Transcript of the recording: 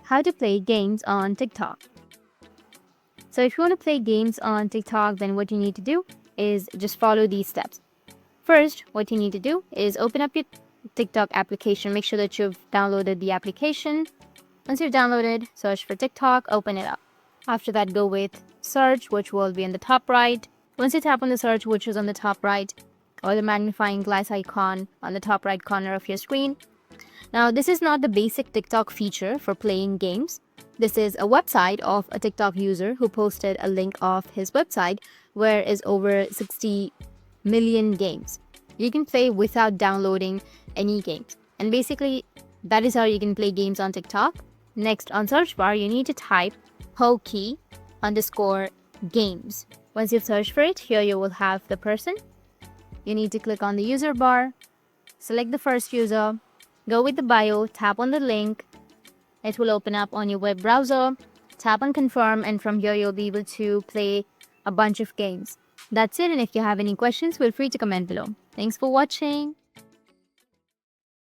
how to play games on TikTok. So if you want to play games on TikTok, then what you need to do is just follow these steps. First, what you need to do is open up your TikTok application. Make sure that you've downloaded the application. Once you've downloaded, search for TikTok, open it up. After that, go with search, which will be in the top right. Once you tap on the search, which is on the top right, or the magnifying glass icon on the top right corner of your screen. Now, this is not the basic TikTok feature for playing games. This is a website of a TikTok user who posted a link of his website where is over 60 million games. You can play without downloading any games. And basically, that is how you can play games on TikTok. Next, on search bar, you need to type Pokey_games. Once you've searched for it, here you will have the person. You need to click on the user bar, select the first user, go with the bio, tap on the link. It will open up on your web browser. Tap on confirm, and from here you'll be able to play a bunch of games. That's it, and if you have any questions, feel free to comment below. Thanks for watching.